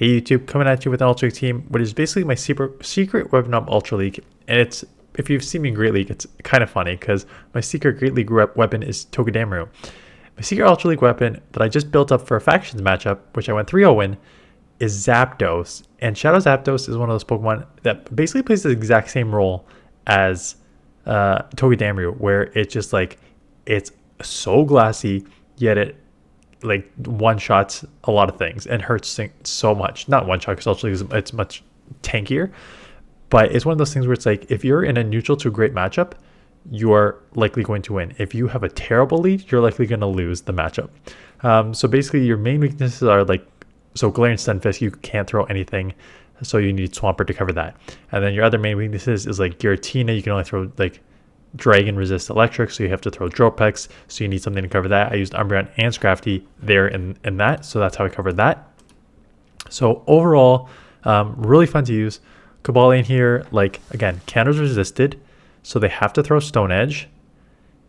Hey YouTube, coming at you with an Ultra League team, which is basically my secret weapon up Ultra League. And it's, if you've seen me in Great League, it's kind of funny because my secret Great League weapon is Togedemaru. My secret Ultra League weapon that I just built up for a factions matchup, which I went 3-0 in, is Zapdos. And Shadow Zapdos is one of those Pokemon that basically plays the exact same role as Togedemaru, where it's just like, it's so glassy, yet it like one-shots a lot of things and hurts so much. Not one-shot because Ultra League it's much tankier, but it's one of those things where it's like, if you're in a neutral to great matchup, you are likely going to win. If you have a terrible lead, you're likely going to lose the matchup. So basically your main weaknesses are like, so galarian stunfisk, you can't throw anything, so you need Swampert to cover that. And then your other main weaknesses is like giratina, you can only throw like dragon resist electric, so you have to throw Dropex, so you need something to cover that. I used umbreon and scrafty there in that, so that's how I covered that. So overall, really fun to use. Cobalion here, like again, counters resisted, so they have to throw Stone Edge.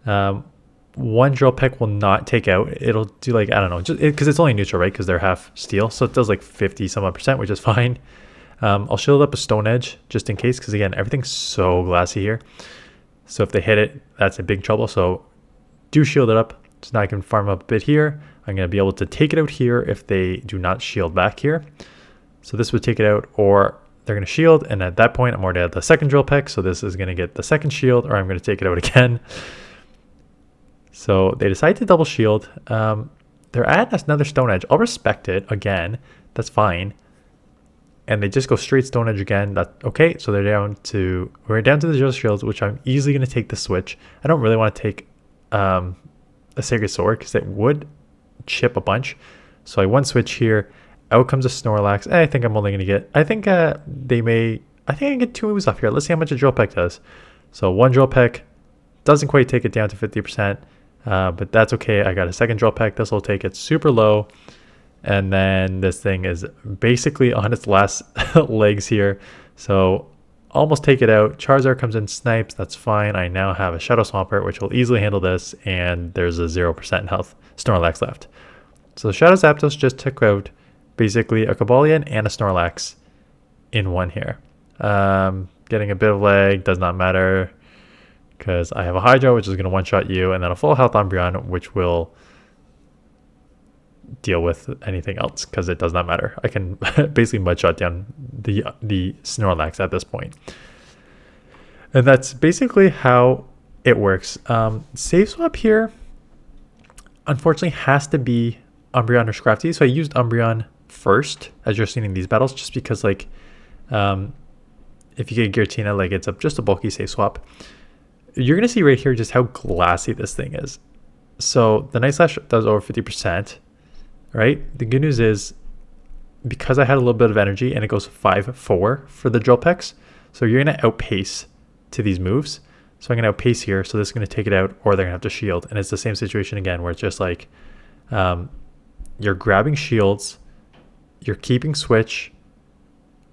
One drill peck will not take out. It'll do like, I don't know, just because it's only neutral, right? Because they're half steel, so it does like 50 some odd %, which is fine. I'll shield up a Stone Edge just in case, because again, everything's so glassy here. So if they hit it, that's a big trouble. So do shield it up. So now I can farm up a bit here. I'm going to be able to take it out here if they do not shield back here. So this would take it out, or they're going to shield. And at that point, I'm already at the second drill peck. So this is going to get the second shield, or I'm going to take it out again. So they decide to double shield. They're at another Stone Edge. I'll respect it again. That's fine. And they just go straight Stone Edge again. That's okay. So we're down to the 0 shields, which I'm easily going to take the switch. I don't really want to take a Sacred Sword because it would chip a bunch. So I one switch here. Out comes a Snorlax. And I think I'm only going to get, I think I can get 2 moves off here. Let's see how much a drill peck does. So one drill peck doesn't quite take it down to 50%, but that's okay. I got a second drill peck. This will take it super low. And then this thing is basically on its last legs here. So almost take it out. Charizard comes in, snipes. That's fine. I now have a Shadow Swampert, which will easily handle this. And there's a 0% health Snorlax left. So Shadow Zapdos just took out basically a Cobalion and a Snorlax in one here. Getting a bit of lag does not matter because I have a Hydro, which is going to one-shot you. And then a full health Umbreon, which will deal with anything else because it does not matter. I can basically mud shot down the Snorlax at this point. And that's basically how it works. Save swap here unfortunately has to be Umbreon or Scrafty. So I used Umbreon first as you're seeing in these battles, just because like if you get Giratina, like it's just a bulky save swap. You're gonna see right here just how glassy this thing is. So the Night Slash does over 50%. Right? The good news is, because I had a little bit of energy and it goes 5-4 for the drill pecks, so you're going to outpace to these moves. So I'm going to outpace here, so this is going to take it out, or they're going to have to shield. And it's the same situation again, where it's just like you're grabbing shields, you're keeping switch,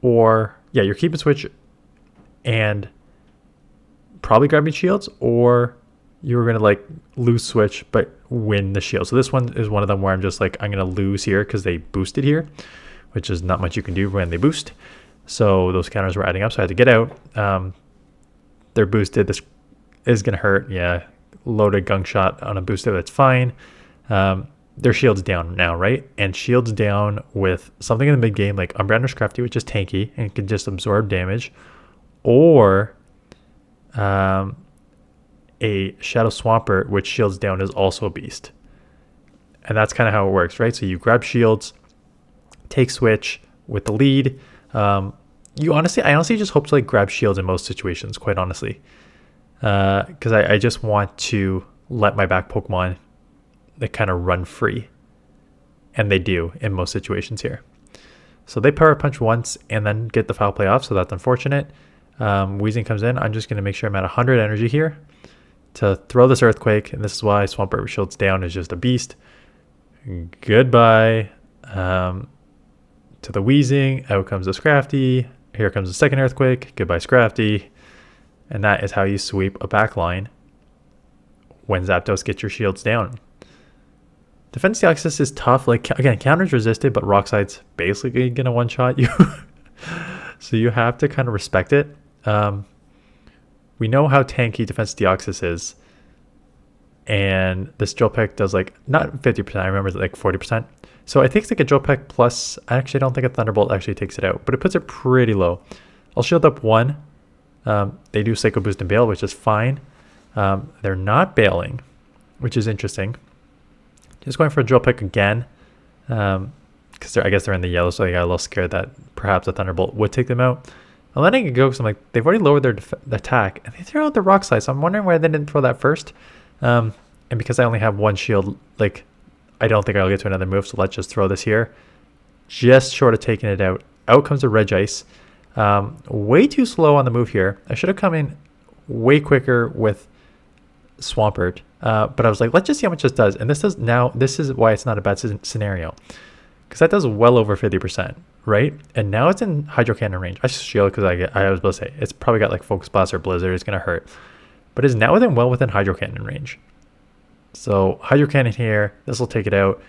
or yeah, you're keeping switch and probably grabbing shields, or you're going to like lose switch but win the shield. So this one is one of them where I'm just like, I'm going to lose here because they boosted here, which is not much you can do when they boost. So those counters were adding up, so I had to get out. They're boosted. This is going to hurt. Yeah, loaded gunk shot on a boosted, that's fine. Their shield's down now, right? And shield's down with something in the mid game like Umbreon or Scrafty, which is tanky and can just absorb damage, or a Shadow Swampert, which shields down, is also a beast. And that's kind of how it works, right? So you grab shields, take switch with the lead. I honestly just hope to like grab shields in most situations, quite honestly. Because I just want to let my back Pokemon they kind of run free. And they do in most situations here. So they power punch once and then get the foul play off, so that's unfortunate. Weezing comes in. I'm just going to make sure I'm at 100 energy here to throw this Earthquake, and this is why Swampert shields down is just a beast. Goodbye to the Weezing. Out comes the Scrafty. Here comes the second Earthquake. Goodbye Scrafty. And that is how you sweep a backline when Zapdos gets your shields down. Defense Deoxys is tough. Like, again, counters resisted, but Rock Side's basically gonna one-shot you. So you have to kind of respect it. We know how tanky Defense Deoxys is. And this Drill Peck does like, not 50%, I remember it's like 40%. So it takes like a Drill Peck plus, I actually don't think a Thunderbolt actually takes it out, but it puts it pretty low. I'll shield up 1. They do Psycho Boost and bail, which is fine. They're not bailing, which is interesting. Just going for a Drill Peck again, because I guess they're in the yellow, so I got a little scared that perhaps a Thunderbolt would take them out. I'm letting it go because I'm like, they've already lowered their attack, and they threw out the Rock Slide, so I'm wondering why they didn't throw that first. And because I only have 1 shield, like, I don't think I'll get to another move, so let's just throw this here. Just short of taking it out. Out comes a Regice. Way too slow on the move here. I should have come in way quicker with Swampert, but I was like, let's just see how much this does. And this is why it's not a bad scenario, because that does well over 50%, right? And now it's in Hydro Cannon range. I should shield because I was about to say it's probably got like Focus Blast or Blizzard. It's gonna hurt, but it's now well within Hydro Cannon range. So Hydro Cannon here, this will take it out,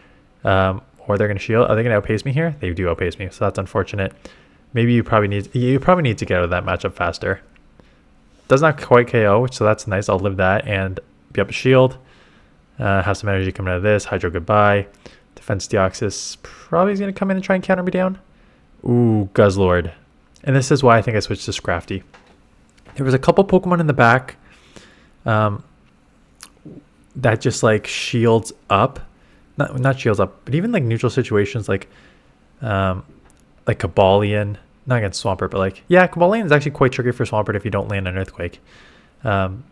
or they're gonna shield. Are they gonna outpace me here? They do outpace me, so that's unfortunate. Maybe you probably need to get out of that matchup faster. Does not quite KO, so that's nice. I'll live that and be up a shield. Have some energy coming out of this. Hydro goodbye. Defense Deoxys probably is going to come in and try and counter me down. Ooh, Guzzlord. And this is why I think I switched to Scrafty. There was a couple Pokemon in the back that just like shields up. Not shields up, but even like neutral situations like Cobalion. Not against Swampert, but like, yeah, Cobalion is actually quite tricky for Swampert if you don't land an Earthquake. And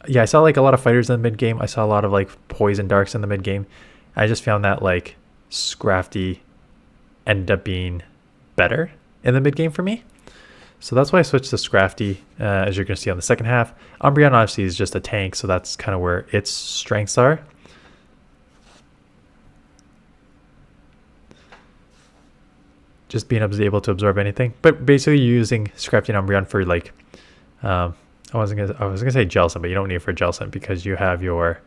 yeah, I saw like a lot of fighters in the mid game. I saw a lot of like Poison Darks in the mid game. I just found that like Scrafty ended up being better in the mid game for me. So that's why I switched to Scrafty, as you're going to see on the second half. Umbreon obviously is just a tank, so that's kind of where its strengths are. Just being able to absorb anything, but basically using Scrafty and Umbreon for like, I was gonna say Jellicent, but you don't need it for Jellicent because you have your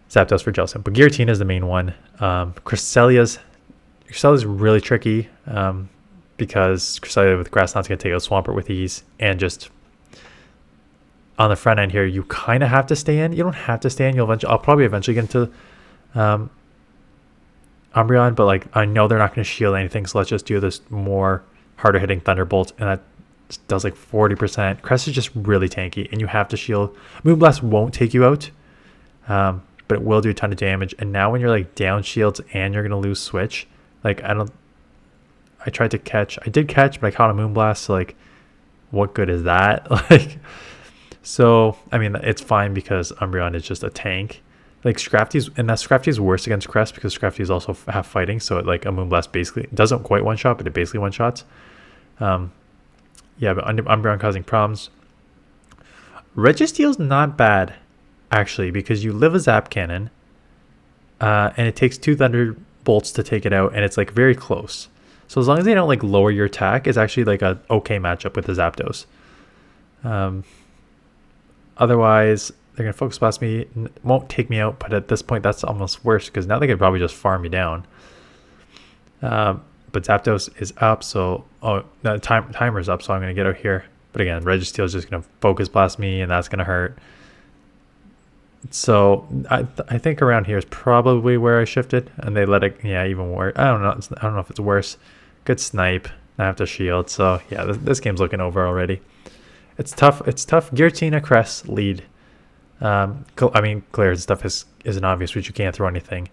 Zapdos for Jellicent. But Giratina is the main one. Cresselia's really tricky because Cresselia with Grass Knot's gonna take out Swampert with ease, and just on the front end here, you kind of have to stay in. You don't have to stay in. I'll probably eventually get into Umbreon, but like I know they're not going to shield anything, so let's just do this more harder hitting Thunderbolt, and that does like 40%. Crest is just really tanky, and you have to shield. Moonblast won't take you out, but it will do a ton of damage. And now when you're like down shields and you're going to lose switch, like I did catch, but I caught a Moonblast, so like what good is that? Like, so I mean it's fine because Umbreon is just a tank. Like Scrafty's worse against Crest because Scrafty's also half fighting, so like a Moonblast basically doesn't quite one shot, but it basically one shots. Yeah, but Umbreon causing problems. Registeel's not bad actually because you live a Zap Cannon, and it takes 2 Thunderbolts to take it out, and it's like very close. So as long as they don't like lower your attack, it's actually like a okay matchup with the Zapdos. Otherwise, they're going to Focus Blast me, won't take me out, but at this point that's almost worse because now they could probably just farm me down. But Zapdos is up, so the timer's up, so I'm going to get out here. But again, Registeel is just going to Focus Blast me, and that's going to hurt. So I think around here is probably where I shifted, and they let it, yeah, even worse. I don't know if it's worse. Good snipe. I have to shield, so yeah, this game's looking over already. It's tough. Giratina, Crest, lead. I mean, Glare and stuff isn't obvious, which you can't throw anything,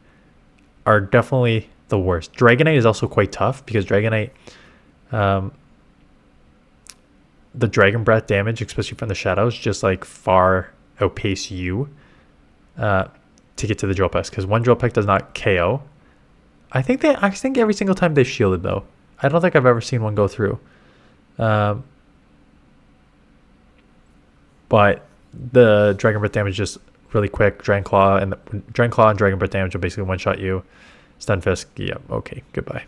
are definitely the worst. Dragonite is also quite tough because Dragonite, the Dragon Breath damage, especially from the shadows, just like far outpace you to get to the Drill Peck, because one Drill Peck does not KO. I think every single time they've shielded though. I don't think I've ever seen one go through. But the Dragon Breath damage is just really quick. Dragon Claw and Dragon Breath damage will basically one-shot you. Stunfisk, yeah, okay, goodbye.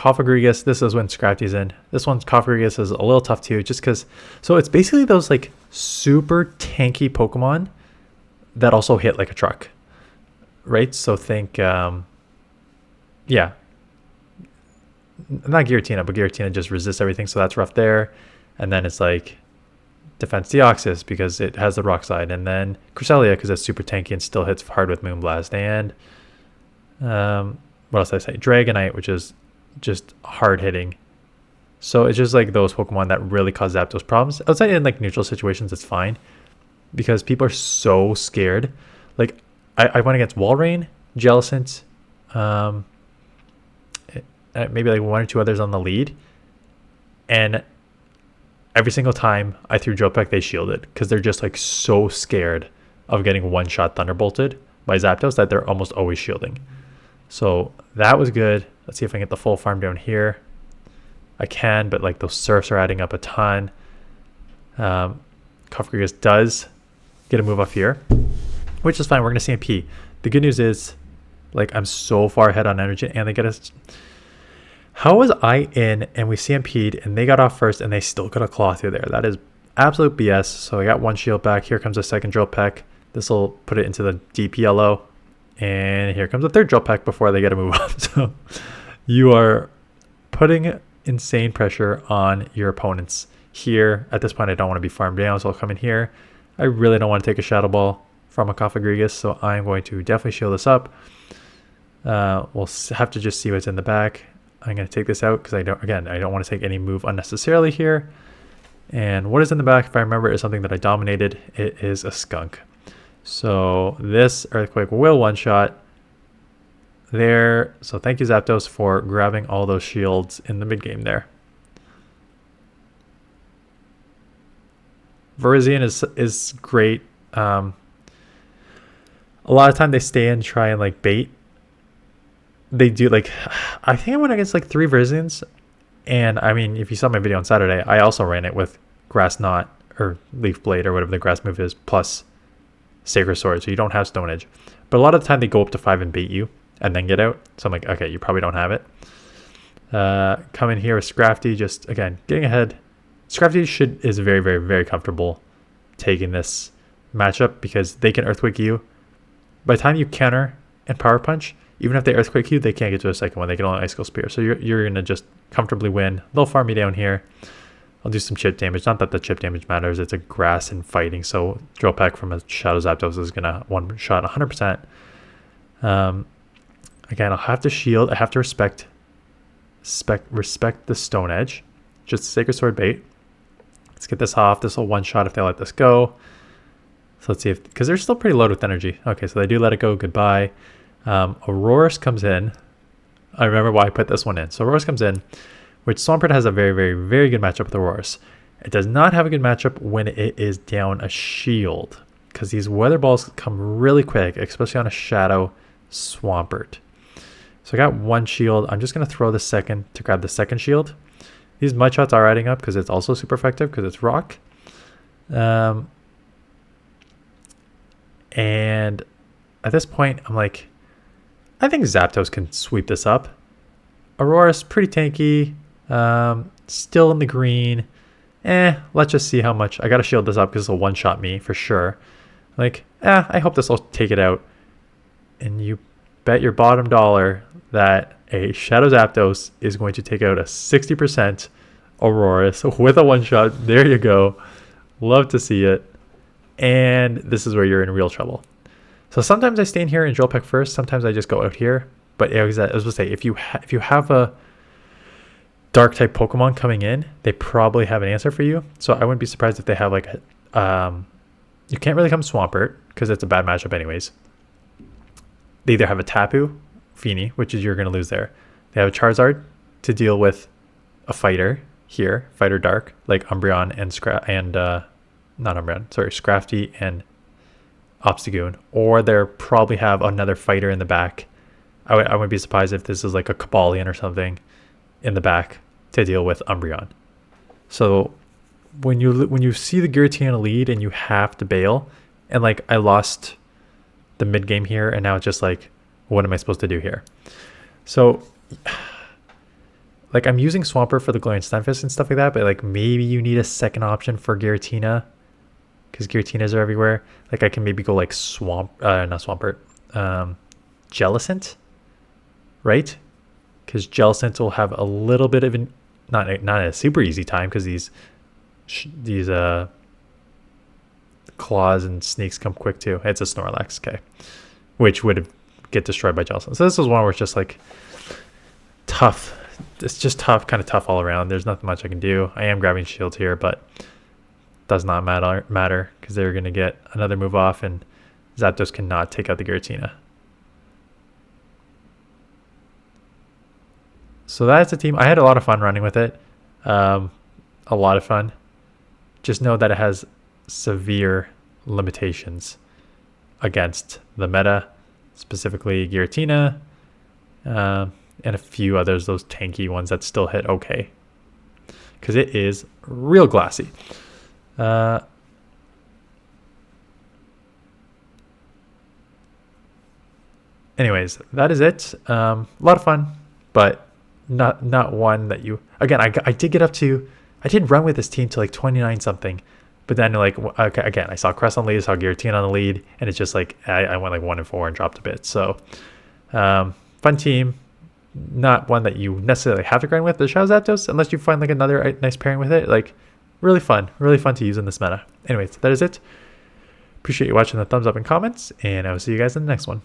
Cofagrigus, this is when Scrafty's in. This one's Cofagrigus is a little tough too, just because. So it's basically those like super tanky Pokemon that also hit like a truck, right? So think, yeah, not Giratina, but Giratina just resists everything, so that's rough there. And then it's like Defense Deoxys because it has the rock side, and then Cresselia because it's super tanky and still hits hard with Moonblast, and what else did I say? Dragonite, which is just hard hitting. So it's just like those Pokemon that really cause Zapdos problems. Outside in like neutral situations, it's fine because people are so scared. Like I went against Walrein, Jellicent, maybe like one or two others on the lead, and every single time I threw Drill Peck, they shielded because they're just like so scared of getting one-shot Thunderbolted by Zapdos that they're almost always shielding. So that was good. Let's see if I can get the full farm down here. I can, but like those surfs are adding up a ton. Cofagrigus does get a move off here, which is fine. We're going to CMP. The good news is, like, I'm so far ahead on energy, and they get us. How was I in and we CMP'd and they got off first and they still got a claw through there? That is absolute BS. So I got one shield back. Here comes a second Drill Peck. This will put it into the deep yellow. And here comes a third Drill Peck before they get a move up. So you are putting insane pressure on your opponents here. At this point, I don't want to be farmed down, so I'll come in here. I really don't want to take a Shadow Ball from a Cofagrigus, so I'm going to definitely shield this up. We'll have to just see what's in the back. I'm going to take this out because I don't want to take any move unnecessarily here. And what is in the back, if I remember, is something that I dominated. It is a Skunk. So this Earthquake will one-shot there. So thank you, Zapdos, for grabbing all those shields in the mid-game there. Virizion is great. A lot of time they stay and try and like bait. They do like, I think I went against like 3 Virizions. And I mean, if you saw my video on Saturday, I also ran it with Grass Knot or Leaf Blade or whatever the grass move is, plus Sacred Sword, so you don't have Stone Edge. But a lot of the time they go up to 5 and bait you and then get out. So I'm like, okay, you probably don't have it. Come in here with Scrafty, just again getting ahead. Scrafty is very, very, very comfortable taking this matchup because they can Earthquake you. By the time you counter and Power Punch, even if they Earthquake you, they can't get to a second one. They can only Icicle Spear. So you're gonna just comfortably win. They'll farm me down here. I'll do some chip damage. Not that the chip damage matters. It's a grass and fighting. So Drill Peck from a Shadow Zapdos is going to one-shot 100%. Again, I'll have to shield. I have to respect the Stone Edge. Just Sacred Sword bait. Let's get this off. This will one-shot if they let this go. So let's see if... Because they're still pretty loaded with energy. Okay, so they do let it go. Goodbye. Aurorus comes in. I remember why I put this one in. So Aurorus comes in, which Swampert has a very, very, very good matchup with Aurorus. It does not have a good matchup when it is down a shield, because these Weather Balls come really quick, especially on a Shadow Swampert. So I got one shield. I'm just going to throw the second to grab the second shield. These Mud Shots are adding up because it's also super effective because it's rock. And at this point, I'm like, I think Zapdos can sweep this up. Aurora's pretty tanky. Still in the green. Let's just see how much. I gotta shield this up because this will one-shot me for sure. Like, I hope this will take it out. And you bet your bottom dollar that a Shadow Zapdos is going to take out a 60% Aurorus with a one-shot. There you go. Love to see it. And this is where you're in real trouble. So sometimes I stay in here and Drill Peck first. Sometimes I just go out here. But I was going to say, if you have a dark type Pokemon coming in, they probably have an answer for you. So I wouldn't be surprised if they have like you can't really come Swampert because it's a bad matchup anyways. They either have a Tapu Fini, which is you're going to lose there. They have a Charizard to deal with a fighter here, fighter dark, like Umbreon and Scrafty and Obstagoon. Or they probably have another fighter in the back. I wouldn't be surprised if this is like a Cobalion or something in the back to deal with Umbreon. So when you see the Giratina lead and you have to bail, and like I lost the mid game here, and now it's just like, what am I supposed to do here? So like I'm using Swampert for the Galarian Stunfisk and stuff like that, but like maybe you need a second option for Giratina because Giratinas are everywhere. Like I can maybe go like not Swampert, Jellicent, right? Because Jellicent will have a little bit of an not a super easy time because these claws and sneaks come quick too. It's a Snorlax, okay, which would get destroyed by Jellicent. So this is one where it's just like tough. It's just tough, kind of tough all around. There's nothing much I can do. I am grabbing shields here, but does not matter because they're going to get another move off, and Zapdos cannot take out the Giratina. So that's a team. I had a lot of fun running with it. A lot of fun. Just know that it has severe limitations against the meta, specifically Giratina, and a few others, those tanky ones that still hit okay. Because it is real glassy. Anyways, that is it. A lot of fun, but not one that you... Again, I did get up to... I did run with this team to like 29 something. But then like, okay, again, I saw Crest on the lead, I saw Giratina on the lead. And it's just like, I went like 1 and 4 and dropped a bit. So, fun team. Not one that you necessarily have to grind with, the Shadow Zapdos, unless you find like another nice pairing with it. Like, really fun to use in this meta. Anyways, that is it. Appreciate you watching, the thumbs up and comments, and I will see you guys in the next one.